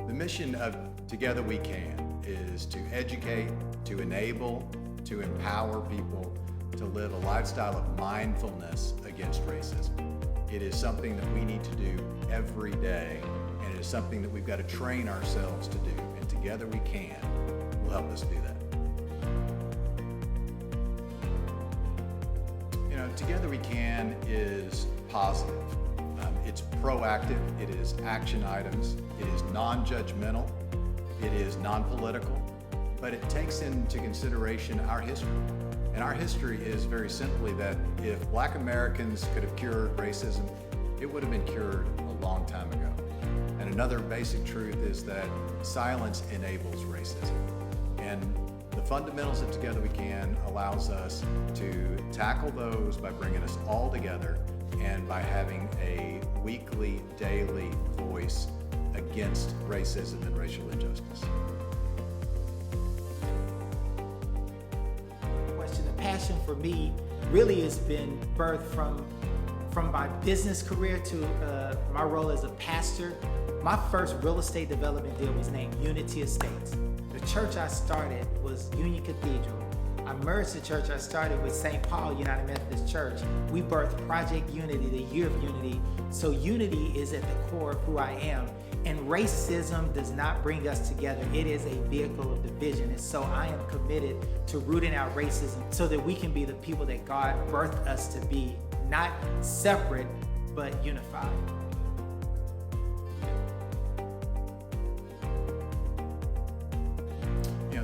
The mission of Together We Can is to educate, to enable, to empower people to live a lifestyle of mindfulness against racism. It is something that we need to do every day, and it is something that we've got to train ourselves to do, and Together We Can will help us do that. You know, Together We Can is positive. It's proactive, it is action items, it is non-judgmental, it is non-political, but it takes into consideration our history. And our history is very simply that if Black Americans could have cured racism, it would have been cured a long time ago. And another basic truth is that silence enables racism. And the fundamentals of Together We Can allows us to tackle those by bringing us all together and by having a weekly, daily voice against racism and racial injustice. The passion for me really has been birthed from my business career to my role as a pastor. My first real estate development deal was named Unity Estates. The church I started was Union Cathedral. I merged the church I started with St. Paul United Methodist Church. We birthed Project Unity, the Year of Unity. So unity is at the core of who I am. And racism does not bring us together. It is a vehicle of division. And so I am committed to rooting out racism so that we can be the people that God birthed us to be, not separate, but unified.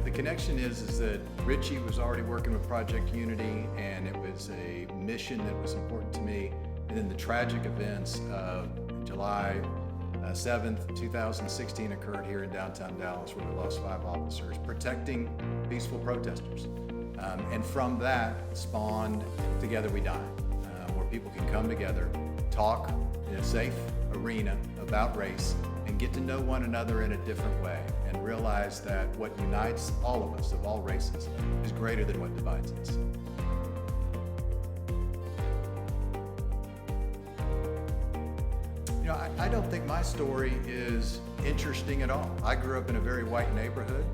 The connection is that Richie was already working with Project Unity, and it was a mission that was important to me. And then the tragic events of July 7th, 2016 occurred here in downtown Dallas, where we lost 5 officers protecting peaceful protesters. And from that spawned Together We Die, where people can come together, talk in a safe arena about race, and get to know one another in a different way, and realize that what unites all of us, of all races, is greater than what divides us. You know, I don't think my story is interesting at all. I grew up in a very white neighborhood.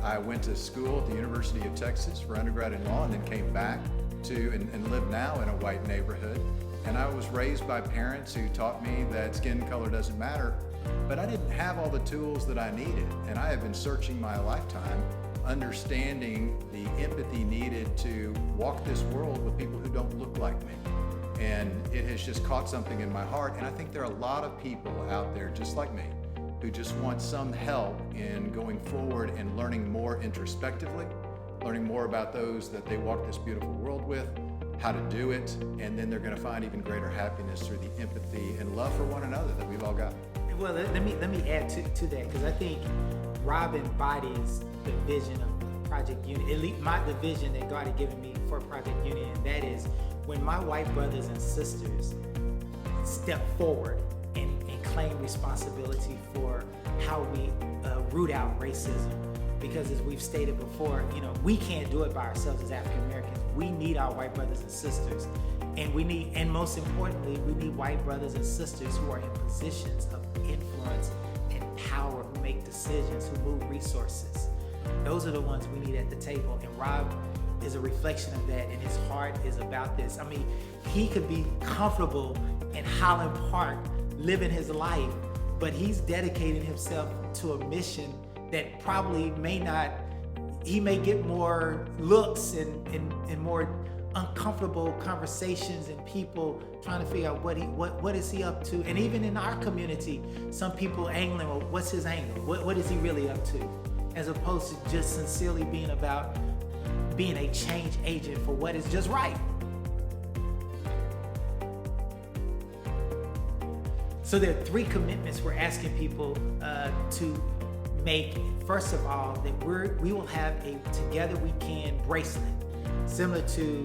I went to school at the University of Texas for undergrad in law, and then came back to and live now in a white neighborhood. And I was raised by parents who taught me that skin color doesn't matter, but I didn't have all the tools that I needed. And I have been searching my lifetime, understanding the empathy needed to walk this world with people who don't look like me. And it has just caught something in my heart. And I think there are a lot of people out there just like me who just want some help in going forward and learning more introspectively, learning more about those that they walk this beautiful world with, how to do it, and then they're going to find even greater happiness through the empathy and love for one another that we've all got. Well, let me add to that, because I think Rob embodies the vision of Project Unity, at least the vision that God had given me for Project Unity, and that is when my white brothers and sisters step forward and claim responsibility for how we root out racism. Because as we've stated before, you know, we can't do it by ourselves as African Americans. We need our white brothers and sisters. And most importantly, we need white brothers and sisters who are in positions of influence and power, who make decisions, who move resources. Those are the ones we need at the table. And Rob is a reflection of that, and his heart is about this. I mean, he could be comfortable in Highland Park living his life, but he's dedicating himself to a mission that probably he may get more looks and more uncomfortable conversations and people trying to figure out what is he up to. And even in our community, some people angling, well, what's his angle? What is he really up to? As opposed to just sincerely being about being a change agent for what is just right. So there are 3 commitments we're asking people to make. First of all, that we will have a Together We Can bracelet, similar to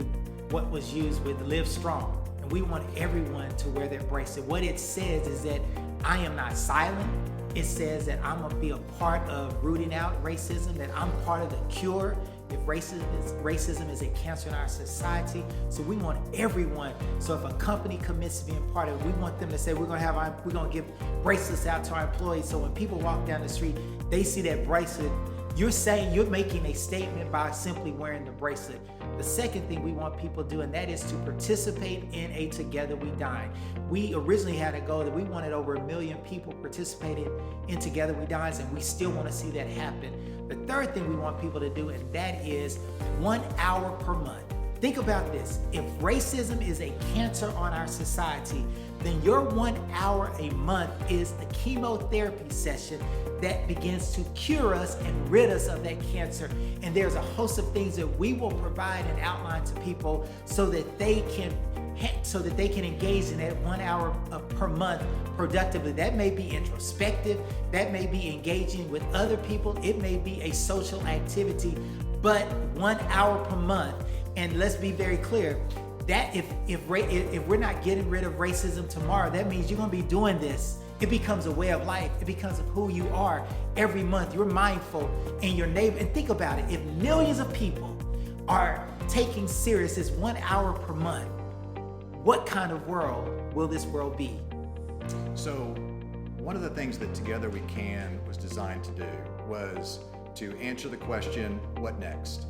what was used with Live Strong. And we want everyone to wear that bracelet. What it says is that I am not silent. It says that I'm gonna be a part of rooting out racism, that I'm part of the cure, if racism is a cancer in our society. So we want everyone. So if a company commits to being part of it, we want them to say we're gonna give bracelets out to our employees. So when people walk down the street, they see that bracelet. You're making a statement by simply wearing the bracelet. The second thing we want people to do, and that is to participate in a Together We Dine. We originally had a goal that we wanted over 1 million people participating in Together We Dines, and we still want to see that happen. The third thing we want people to do, and that is 1 hour per month. Think about this. If racism is a cancer on our society, then your 1 hour a month is the chemotherapy session that begins to cure us and rid us of that cancer. And there's a host of things that we will provide and outline to people so that they can engage in that 1 hour per month productively. That may be introspective, that may be engaging with other people, it may be a social activity, but 1 hour per month. And let's be very clear, that if we're not getting rid of racism tomorrow, that means you're gonna be doing this. It becomes a way of life. It becomes of who you are. Every month you're mindful in your neighbor. And think about it, if millions of people are taking serious this 1 hour per month, what kind of world will this world be? So one of the things that Together We Can was designed to do was to answer the question, what next?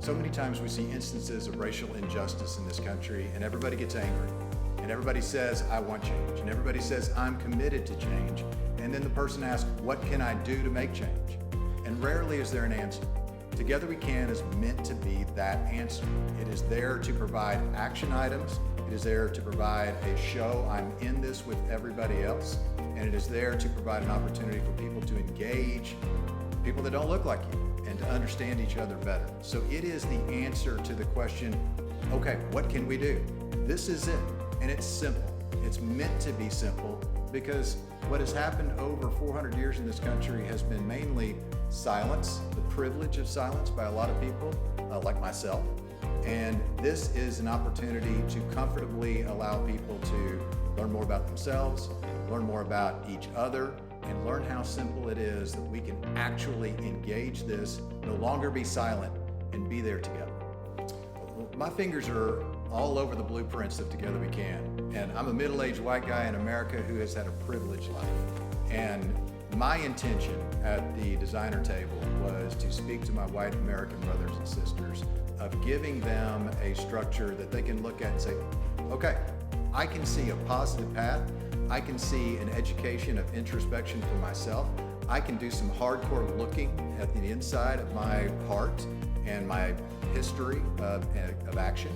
So many times we see instances of racial injustice in this country and everybody gets angry. And everybody says, I want change. And everybody says, I'm committed to change. And then the person asks, what can I do to make change? And rarely is there an answer. Together We Can is meant to be that answer. It is there to provide action items. It is there to provide a show, I'm in this with everybody else. And it is there to provide an opportunity for people to engage people that don't look like you and to understand each other better. So it is the answer to the question, okay, what can we do? This is it. And it's simple. It's meant to be simple because what has happened over 400 years in this country has been mainly silence, the privilege of silence by a lot of people, like myself. And this is an opportunity to comfortably allow people to learn more about themselves, learn more about each other, and learn how simple it is that we can actually engage this, no longer be silent, and be there together. My fingers are all over the blueprints of Together We Can. And I'm a middle-aged white guy in America who has had a privileged life. And my intention at the designer table was to speak to my white American brothers and sisters of giving them a structure that they can look at and say, okay, I can see a positive path. I can see an education of introspection for myself. I can do some hardcore looking at the inside of my heart and my history of action,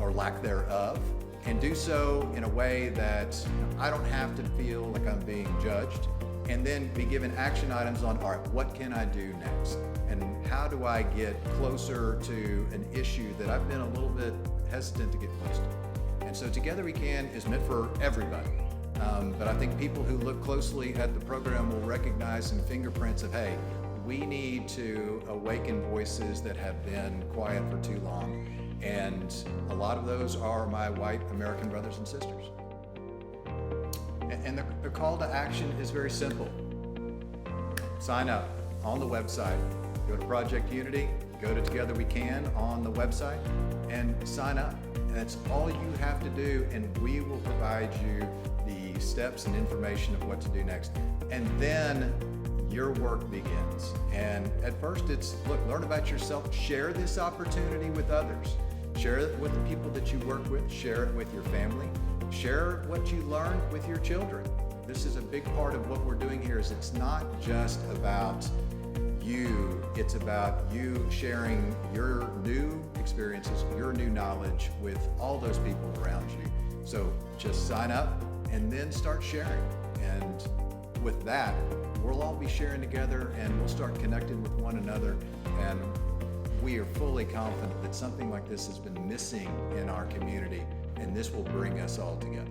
or lack thereof, and do so in a way that I don't have to feel like I'm being judged, and then be given action items on, all right, what can I do next? And how do I get closer to an issue that I've been a little bit hesitant to get close to? And so Together We Can is meant for everybody. But I think people who look closely at the program will recognize some fingerprints of, hey, we need to awaken voices that have been quiet for too long. And a lot of those are my white American brothers and sisters. And the call to action is very simple. Sign up on the website. Go to Project Unity, go to Together We Can on the website, and sign up. And that's all you have to do, and we will provide you the steps and information of what to do next. And then your work begins. And at first it's, look, learn about yourself, share this opportunity with others. Share it with the people that you work with, share it with your family, share what you learned with your children. This is a big part of what we're doing here. Is it's not just about you, it's about you sharing your new experiences, your new knowledge with all those people around you. So just sign up and then start sharing. And with that, we'll all be sharing together and we'll start connecting with one another. And we are fully confident that something like this has been missing in our community, and this will bring us all together.